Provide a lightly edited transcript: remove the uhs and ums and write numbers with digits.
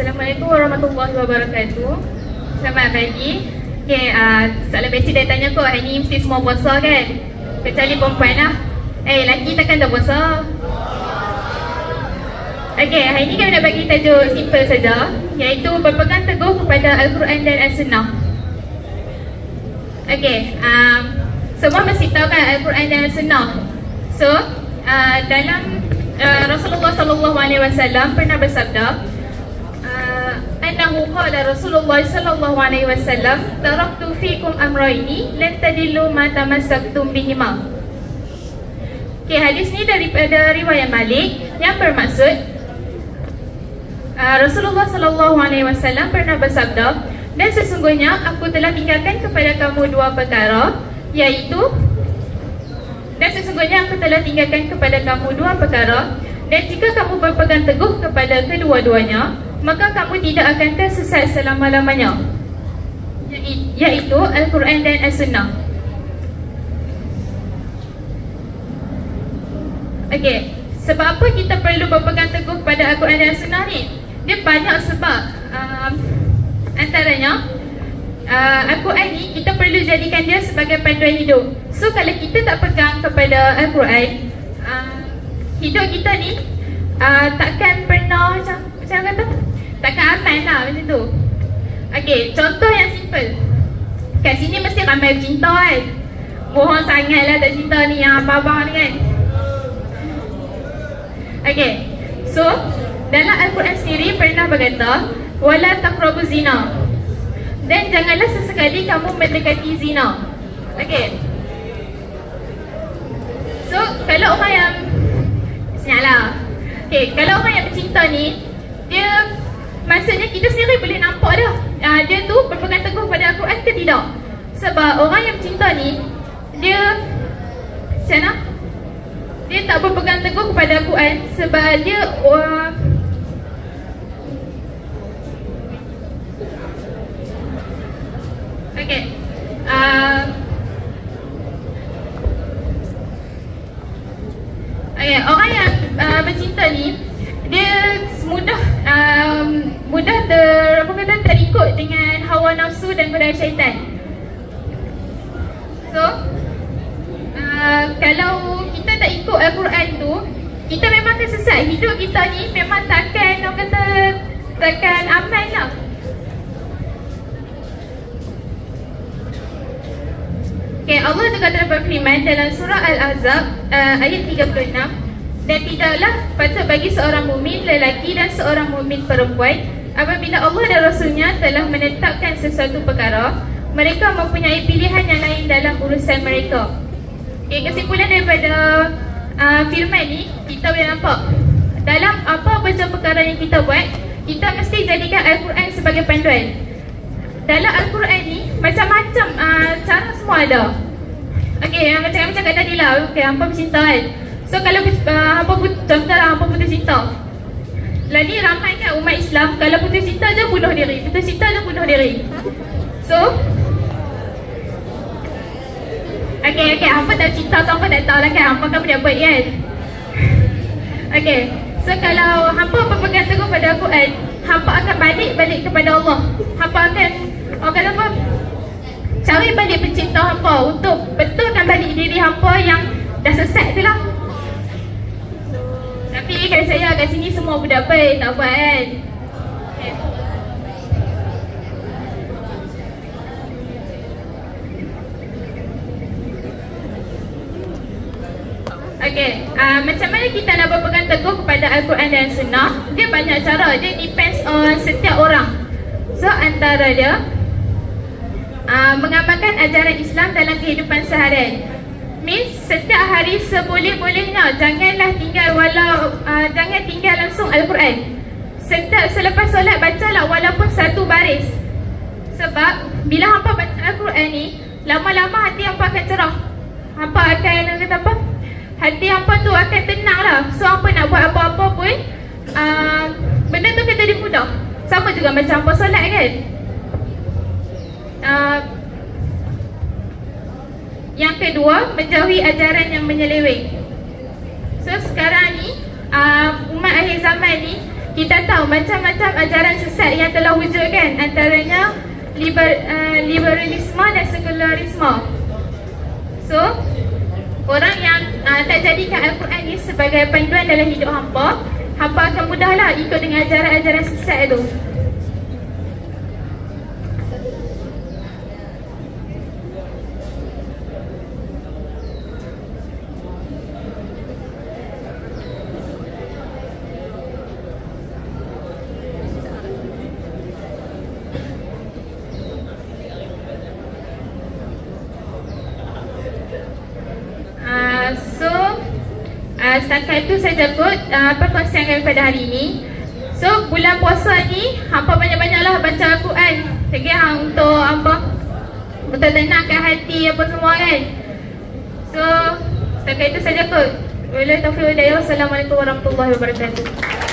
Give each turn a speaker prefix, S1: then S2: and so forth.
S1: Assalamualaikum warahmatullahi wabarakatuh. Selamat pagi. Okay, soalan basic dia tanya kot, hari ni mesti semua puasa kan? Kecuali perempuan lah. Lelaki takkan tak puasa. Okay, hari ni kami nak bagi tajuk simple saja, iaitu berpegang teguh kepada Al-Quran dan As-Sunnah. Okay, semua mesti tahu kan Al-Quran dan As-Sunnah. So, dalam Rasulullah SAW pernah bersabda, annahu qala Rasulullah SAW, taraktu fikum amrayni lan tadillu ma tamassaktum bihima. Okay, hadis ni daripada riwayat Malik yang bermaksud Rasulullah SAW pernah bersabda, dan sesungguhnya aku telah tinggalkan kepada kamu dua perkara, iaitu dan jika kamu berpegang teguh kepada kedua-duanya, maka kamu tidak akan tersesat selama-lamanya, iaitu Al-Quran dan As-Sunnah. Okay, sebab apa kita perlu berpegang teguh kepada Al-Quran dan As-Sunnah ni? Dia banyak sebab. Antaranya, Al-Quran ni kita perlu jadikan dia sebagai panduan hidup. So kalau kita tak pegang kepada Al-Quran, hidup kita ni takkan pernah macam kata, takkan aman lah macam tu. Okay, contoh yang simple. Kat sini mesti ramai bercinta kan. Bohong sangat lah tak cinta ni yang abang-abang ni kan. Okay, so dalam Al-Quran sendiri pernah berkata, wala taqrabu zina, dan janganlah sesekali kamu mendekati zina. Okay, so kalau orang yang senyaplah. Okay, kalau orang yang bercinta ni, dia maksudnya kita sendiri boleh nampak dah dia tu berpegang teguh pada Al-Quran ke tidak. Sebab orang yang bercinta ni, dia macam mana? Dia tak berpegang teguh kepada Al-Quran sebab dia okay, orang yang bercinta ni, dia mudah terikut dengan hawa nafsu dan godaan syaitan. So kalau kita tak ikut Al-Quran tu, kita memang akan sesat. Hidup kita ni memang takkan aman lah. Okay, Allah juga telah berfirman dalam surah Al-Ahzab ayat 36, dan tidaklah patut bagi seorang mukmin lelaki dan seorang mukmin perempuan, apabila Allah dan Rasulnya telah menetapkan sesuatu perkara, mereka mempunyai pilihan yang lain dalam urusan mereka. Okay, kesimpulan daripada firman ni, kita boleh nampak dalam apa saja perkara yang kita buat, kita mesti jadikan Al-Quran sebagai panduan. Dalam Al-Quran ni macam-macam cara semua ada. Okay, macam kat tadi lah. Okay, hampa bercinta kan. So kalau contohlah hampa putus cinta, lah ni ramai kan umat Islam, kalau putus cinta je bunuh diri, So Okay, hampa tak cinta, so hampa tak tahu lah kan hampa kan boleh buat kan. Okay, so kalau hampa berpegang teguh pada Al-Quran, hampa akan balik kepada Allah. Hampa akan cari balik pencipta hampa untuk betulkan balik diri hampa yang dah sesat tu lah. Tapi kat saya kat sini semua budak baik, tak buat kan. Okay, macam mana kita nak berpegang teguh kepada Al-Quran dan Sunnah? Dia banyak cara, dia depends on setiap orang. So antara dia mengamalkan ajaran Islam dalam kehidupan seharian. Means setiap hari seboleh-bolehnya jangan tinggal langsung Al-Quran. Selepas solat bacalah walaupun satu baris. Sebab bila hampa baca Al-Quran ni, lama-lama hati hampa akan cerah. Hampa akan hati hampa tu akan tenang lah. So hampa nak buat apa-apa pun benda tu akan jadi mudah. Sama juga macam hampa solat kan. Yang kedua, menjauhi ajaran yang menyeleweng. So sekarang ni umat akhir zaman ni, kita tahu macam-macam ajaran sesat syariat yang telah wujud kan, antaranya liberalisme dan sekularisme. So, orang yang tak jadikan Al-Quran ni sebagai panduan dalam hidup hampa, hampa akan mudahlah ikut dengan ajaran-ajaran sesat tu. Setakat itu saja kot perkongsian kami pada hari ini. So bulan puasa ni hampa banyak-banyaklah baca Al-Quran. Okay, untuk apa? Untuk tenangkan hati apa semua kan. So setakat itu saja kot. Wabillahi taufiq wal hidayah. Wassalamualaikum warahmatullahi wabarakatuh.